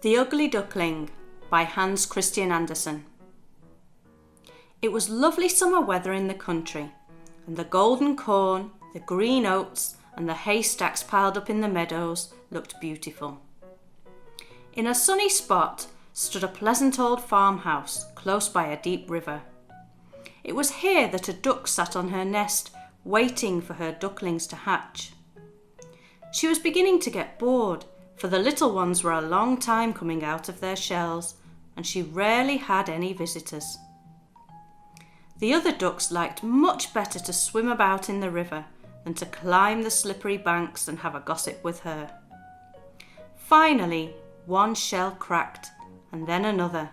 The Ugly Duckling by Hans Christian Andersen. It was lovely summer weather in the country, and the golden corn, the green oats, and the haystacks piled up in the meadows looked beautiful. In a sunny spot stood a pleasant old farmhouse close by a deep river. It was here that a duck sat on her nest, waiting for her ducklings to hatch. She was beginning to get bored, for the little ones were a long time coming out of their shells, and she rarely had any visitors. The other ducks liked much better to swim about in the river than to climb the slippery banks and have a gossip with her. Finally, one shell cracked, and then another,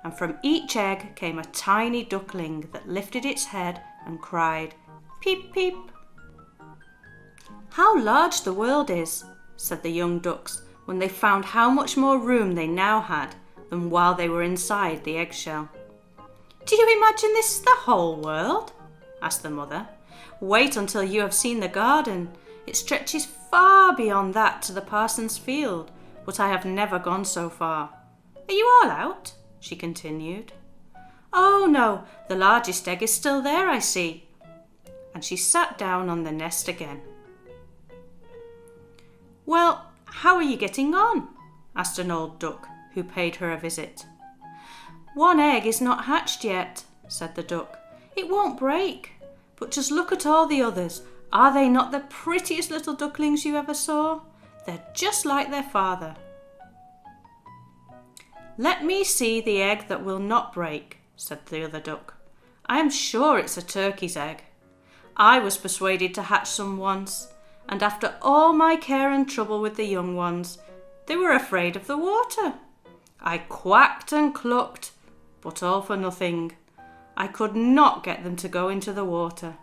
and from each egg came a tiny duckling that lifted its head and cried, "Peep, peep." "How large the world is," said the young ducks when they found how much more room they now had than while they were inside the eggshell. "Do you imagine this is the whole world?" asked the mother. "Wait until you have seen the garden. It stretches far beyond that to the parson's field, but I have never gone so far. Are you all out?" she continued. "Oh no, the largest egg is still there, I see." And she sat down on the nest again. "Well, how are you getting on?" asked an old duck who paid her a visit. "One egg is not hatched yet," said the duck. "It won't break. But just look at all the others. Are they not the prettiest little ducklings you ever saw? They're just like their father." "Let me see the egg that will not break," said the other duck. "I am sure it's a turkey's egg. I was persuaded to hatch some once, and after all my care and trouble with the young ones, they were afraid of the water. I quacked and clucked, but all for nothing. I could not get them to go into the water.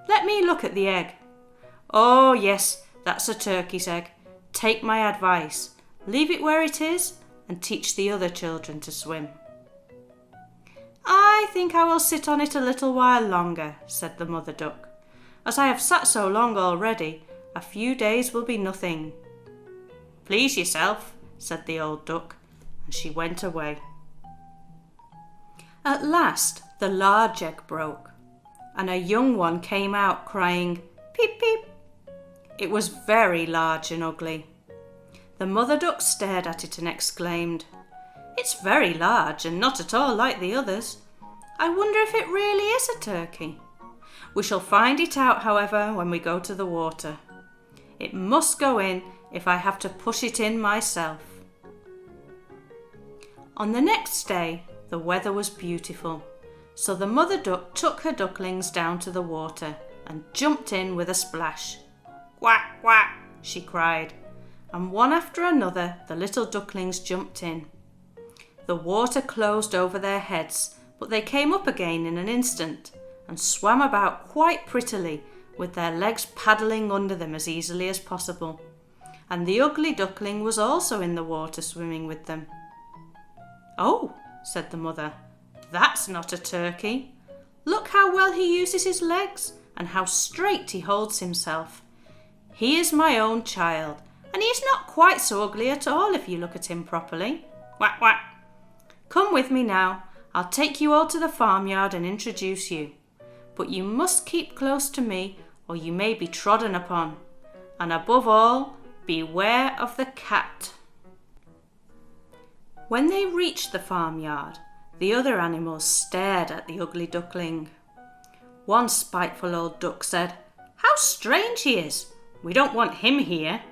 Let me look at the egg. Oh yes, that's a turkey's egg. Take my advice. Leave it where it is and teach the other children to swim." "I think I will sit on it a little while longer," said the mother duck. "As I have sat so long already, a few days will be nothing." "Please yourself," said the old duck, and she went away. At last the large egg broke, and a young one came out crying, "Peep, peep." It was very large and ugly. The mother duck stared at it and exclaimed, "It's very large and not at all like the others. I wonder if it really is a turkey. We shall find it out, however, when we go to the water. It must go in if I have to push it in myself." On the next day, the weather was beautiful, so the mother duck took her ducklings down to the water and jumped in with a splash. "Quack, quack," she cried, and one after another the little ducklings jumped in. The water closed over their heads, but they came up again in an instant and swam about quite prettily, with their legs paddling under them as easily as possible. And the ugly duckling was also in the water swimming with them. "Oh," said the mother, "that's not a turkey. Look how well he uses his legs and how straight he holds himself. He is my own child, and he is not quite so ugly at all if you look at him properly. Quack, quack. Come with me now. I'll take you all to the farmyard and introduce you. But you must keep close to me, or you may be trodden upon. And above all, beware of the cat." When they reached the farmyard, the other animals stared at the ugly duckling. One spiteful old duck said, "How strange he is! We don't want him here."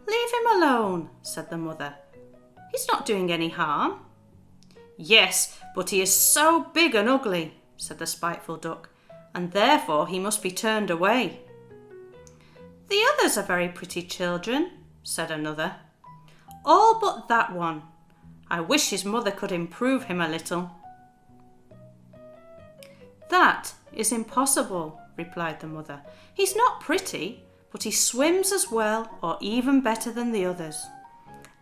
"Leave him alone," said the mother. "He's not doing any harm." "Yes, but he is so big and ugly," said the spiteful duck, "and therefore he must be turned away." "The others are very pretty children," said another. "All but that one. I wish his mother could improve him a little." "That is impossible," replied the mother. "He's not pretty, but he swims as well or even better than the others.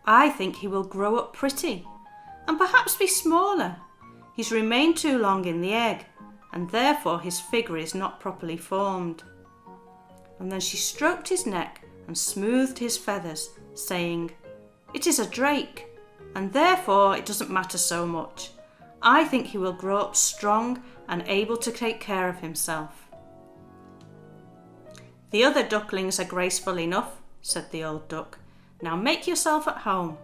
I think he will grow up pretty, and perhaps be smaller. He's remained too long in the egg, and therefore his figure is not properly formed." And then she stroked his neck and smoothed his feathers, saying, It is a drake, and therefore it doesn't matter so much. I think he will grow up strong and able to take care of himself." "The other ducklings are graceful enough," said the old duck. "Now make yourself at home."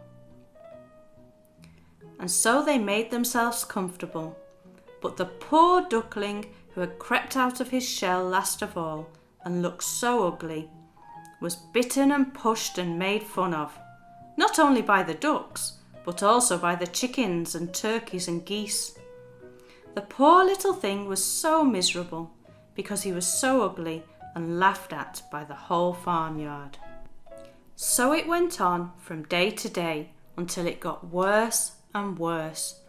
And so they made themselves comfortable, but the poor duckling who had crept out of his shell last of all and looked so ugly was bitten and pushed and made fun of, not only by the ducks, but also by the chickens and turkeys and geese. The poor little thing was so miserable because he was so ugly and laughed at by the whole farmyard. So it went on from day to day until it got worse and worse.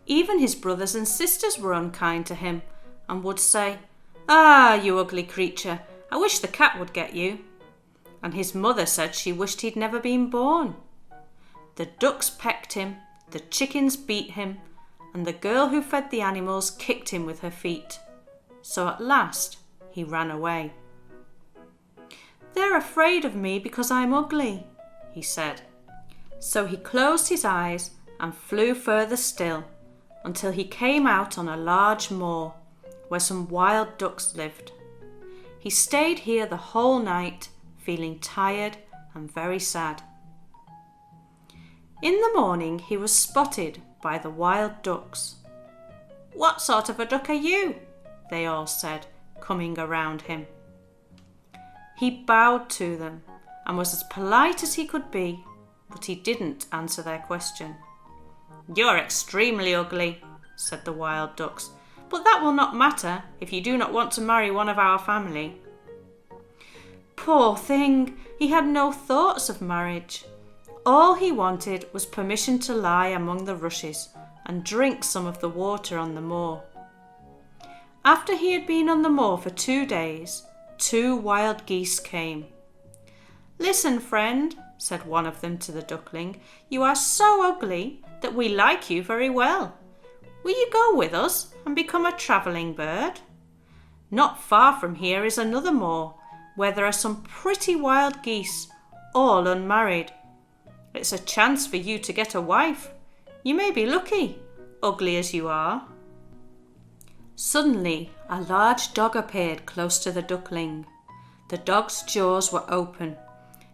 Even his brothers and sisters were unkind to him and would say, "Ah, you ugly creature, I wish the cat would get you." And his mother said she wished he'd never been born. The ducks pecked him, the chickens beat him, and the girl who fed the animals kicked him with her feet. So at last he ran away. "They're afraid of me because I'm ugly," he said. So he closed his eyes and flew further still until he came out on a large moor where some wild ducks lived. He stayed here the whole night, feeling tired and very sad. In the morning he was spotted by the wild ducks. "What sort of a duck are you?" they all said, coming around him. He bowed to them and was as polite as he could be, but he didn't answer their question. "You're extremely ugly," said the wild ducks, "but that will not matter if you do not want to marry one of our family." Poor thing, he had no thoughts of marriage. All he wanted was permission to lie among the rushes and drink some of the water on the moor. After he had been on the moor for 2 days, 2 wild geese came. "Listen, friend," said one of them to the duckling, "you are so ugly that we like you very well. Will you go with us and become a travelling bird? Not far from here is another moor where there are some pretty wild geese, all unmarried. It's a chance for you to get a wife. You may be lucky, ugly as you are." Suddenly, a large dog appeared close to the duckling. The dog's jaws were open,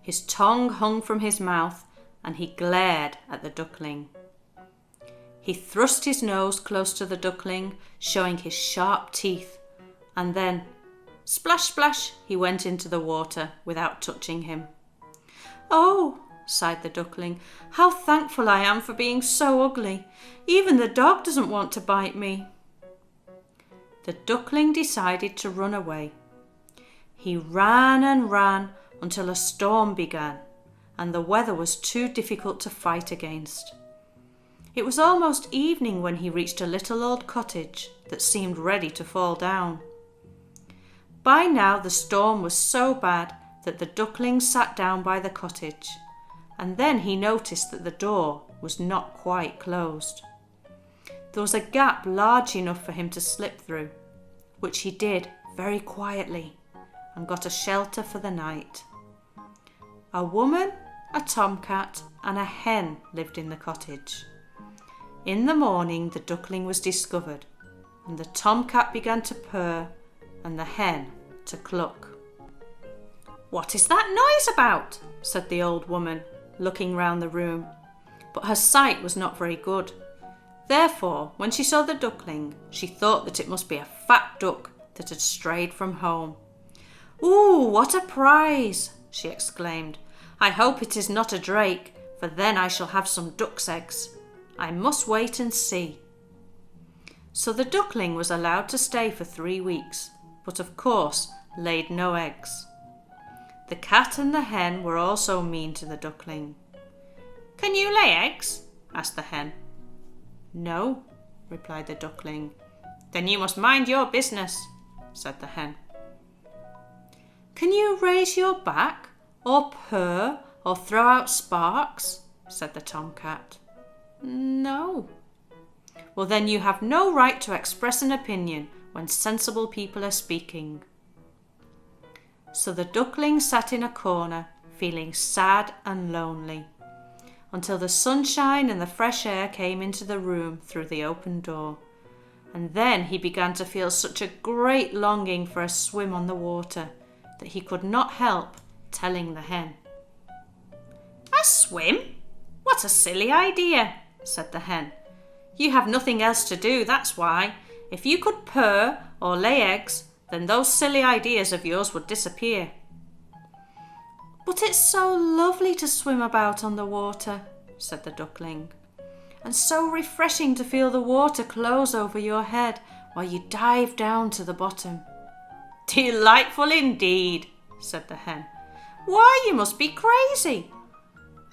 his tongue hung from his mouth, and he glared at the duckling. He thrust his nose close to the duckling, showing his sharp teeth, and then, splash, splash, he went into the water without touching him. "Oh," sighed the duckling, "how thankful I am for being so ugly. Even the dog doesn't want to bite me." The duckling decided to run away. He ran and ran until a storm began, and the weather was too difficult to fight against. It was almost evening when he reached a little old cottage that seemed ready to fall down. By now the storm was so bad that the duckling sat down by the cottage, and then he noticed that the door was not quite closed. There was a gap large enough for him to slip through, which he did very quietly and got a shelter for the night. A woman, a tomcat, and a hen lived in the cottage. In the morning the duckling was discovered, and the tomcat began to purr and the hen to cluck. "What is that noise about?" said the old woman, looking round the room, but her sight was not very good. Therefore, when she saw the duckling, she thought that it must be a fat duck that had strayed from home. "Ooh, what a prize!" she exclaimed. "I hope it is not a drake, for then I shall have some duck's eggs. I must wait and see." So the duckling was allowed to stay for 3 weeks, but of course laid no eggs. The cat and the hen were also mean to the duckling. "Can you lay eggs?" asked the hen. "No," replied the duckling. "Then you must mind your business," said the hen. "Can you raise your back, or purr, or throw out sparks?" said the tomcat. "No." "Well, then you have no right to express an opinion when sensible people are speaking." So the duckling sat in a corner, feeling sad and lonely. until the sunshine and the fresh air came into the room through the open door. And then he began to feel such a great longing for a swim on the water that he could not help telling the hen. "A swim? What a silly idea," said the hen. "You have nothing else to do, that's why. If you could purr or lay eggs, then those silly ideas of yours would disappear." "But it's so lovely to swim about on the water," said the duckling, "and so refreshing to feel the water close over your head while you dive down to the bottom." "Delightful indeed," said the hen. "Why, you must be crazy.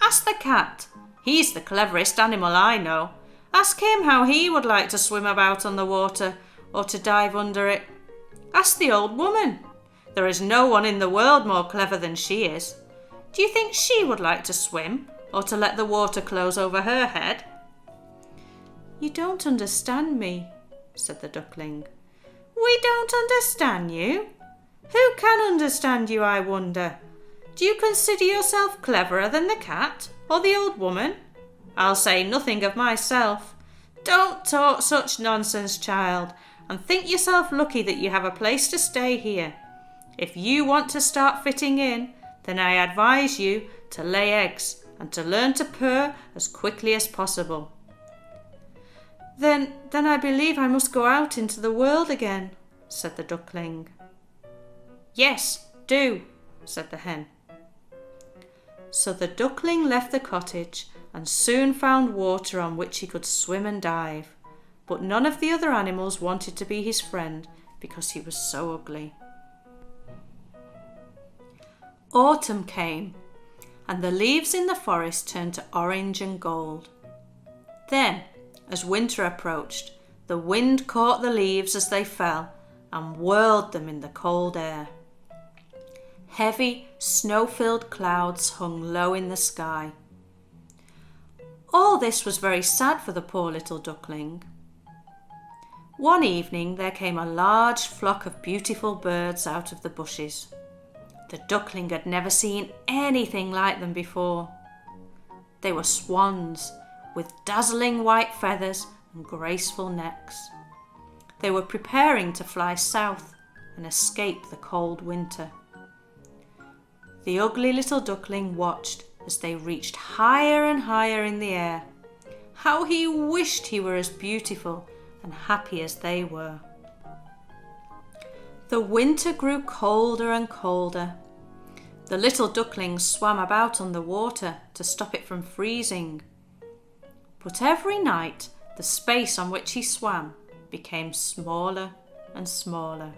Ask the cat. He's the cleverest animal I know. Ask him how he would like to swim about on the water or to dive under it. Ask the old woman. There is no one in the world more clever than she is. Do you think she would like to swim or to let the water close over her head?" "You don't understand me," said the duckling. "We don't understand you? Who can understand you, I wonder? Do you consider yourself cleverer than the cat or the old woman? I'll say nothing of myself. Don't talk such nonsense, child, and think yourself lucky that you have a place to stay here. If you want to start fitting in, then I advise you to lay eggs and to learn to purr as quickly as possible." Then I believe I must go out into the world again," said the duckling. "Yes, do," said the hen. So the duckling left the cottage and soon found water on which he could swim and dive, but none of the other animals wanted to be his friend because he was so ugly. Autumn came, and the leaves in the forest turned to orange and gold. Then, as winter approached, the wind caught the leaves as they fell and whirled them in the cold air. Heavy, snow-filled clouds hung low in the sky. All this was very sad for the poor little duckling. One evening there came a large flock of beautiful birds out of the bushes. The duckling had never seen anything like them before. They were swans with dazzling white feathers and graceful necks. They were preparing to fly south and escape the cold winter. The ugly little duckling watched as they reached higher and higher in the air. How he wished he were as beautiful and happy as they were. The winter grew colder and colder. The little duckling swam about on the water to stop it from freezing. But every night the space on which he swam became smaller and smaller.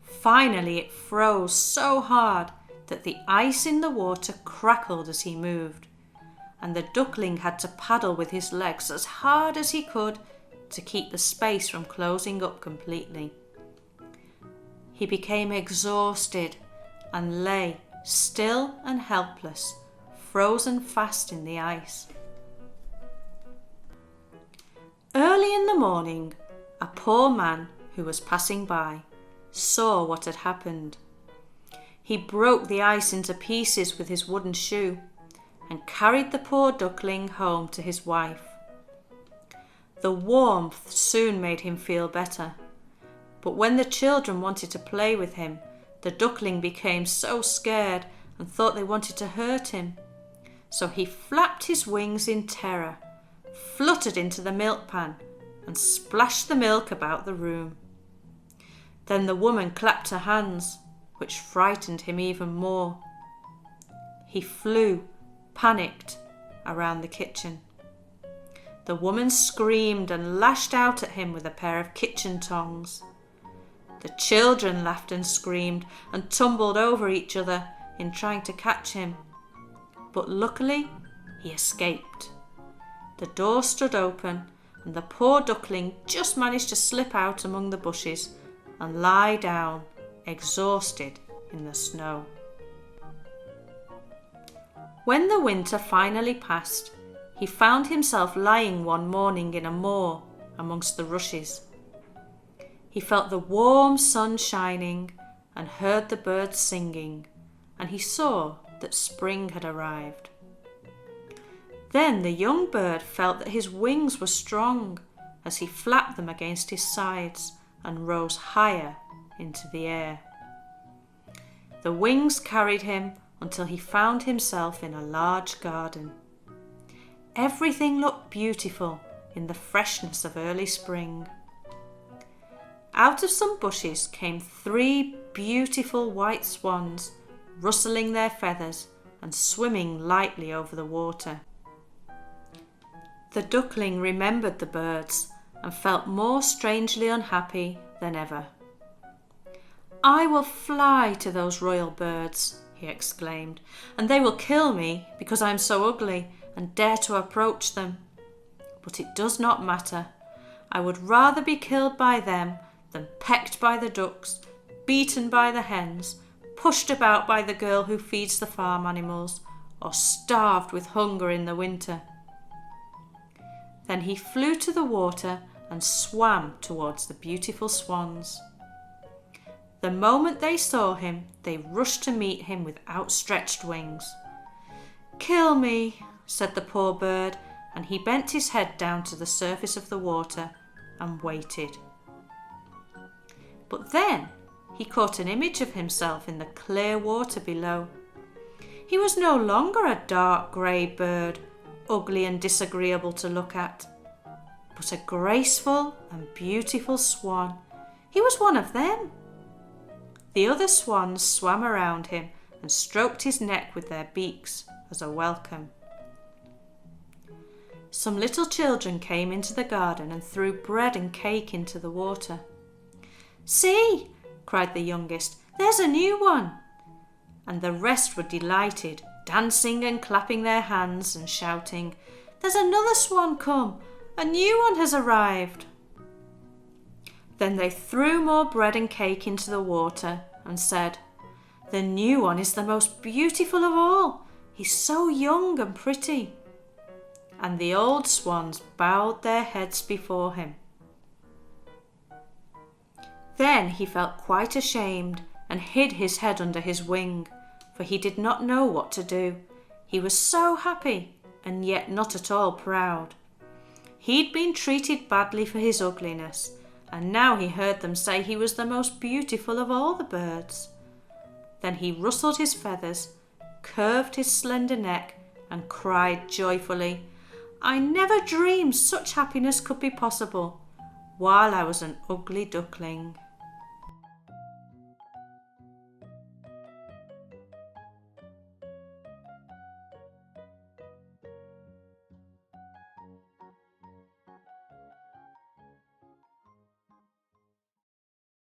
Finally it froze so hard that the ice in the water crackled as he moved, and the duckling had to paddle with his legs as hard as he could to keep the space from closing up completely. He became exhausted and lay still and helpless, frozen fast in the ice. Early in the morning, a poor man who was passing by saw what had happened. He broke the ice into pieces with his wooden shoe and carried the poor duckling home to his wife. The warmth soon made him feel better, but when the children wanted to play with him, the duckling became so scared and thought they wanted to hurt him. So he flapped his wings in terror, fluttered into the milk pan and splashed the milk about the room. Then the woman clapped her hands, which frightened him even more. He flew, panicked, around the kitchen. The woman screamed and lashed out at him with a pair of kitchen tongs. The children laughed and screamed and tumbled over each other in trying to catch him. But luckily, he escaped. The door stood open and the poor duckling just managed to slip out among the bushes and lie down, exhausted, in the snow. When the winter finally passed, he found himself lying one morning in a moor amongst the rushes. He felt the warm sun shining and heard the birds singing, and he saw that spring had arrived. Then the young bird felt that his wings were strong as he flapped them against his sides and rose higher into the air. The wings carried him until he found himself in a large garden. Everything looked beautiful in the freshness of early spring. Out of some bushes came 3 beautiful white swans, rustling their feathers and swimming lightly over the water. The duckling remembered the birds and felt more strangely unhappy than ever. "I will fly to those royal birds," he exclaimed, "and they will kill me because I am so ugly and dare to approach them. But it does not matter. I would rather be killed by them than pecked by the ducks, beaten by the hens, pushed about by the girl who feeds the farm animals, or starved with hunger in the winter." Then he flew to the water and swam towards the beautiful swans. The moment they saw him, they rushed to meet him with outstretched wings. "Kill me," said the poor bird, and he bent his head down to the surface of the water and waited. But then he caught an image of himself in the clear water below. He was no longer a dark grey bird, ugly and disagreeable to look at, but a graceful and beautiful swan. He was one of them. The other swans swam around him and stroked his neck with their beaks as a welcome. Some little children came into the garden and threw bread and cake into the water. "See," cried the youngest, "there's a new one." And the rest were delighted, dancing and clapping their hands and shouting, "There's another swan come! A new one has arrived!" Then they threw more bread and cake into the water and said, "The new one is the most beautiful of all. He's so young and pretty." And the old swans bowed their heads before him. Then he felt quite ashamed and hid his head under his wing, for he did not know what to do. He was so happy and yet not at all proud. He'd been treated badly for his ugliness, and now he heard them say he was the most beautiful of all the birds. Then he rustled his feathers, curved his slender neck, and cried joyfully, "I never dreamed such happiness could be possible while I was an ugly duckling."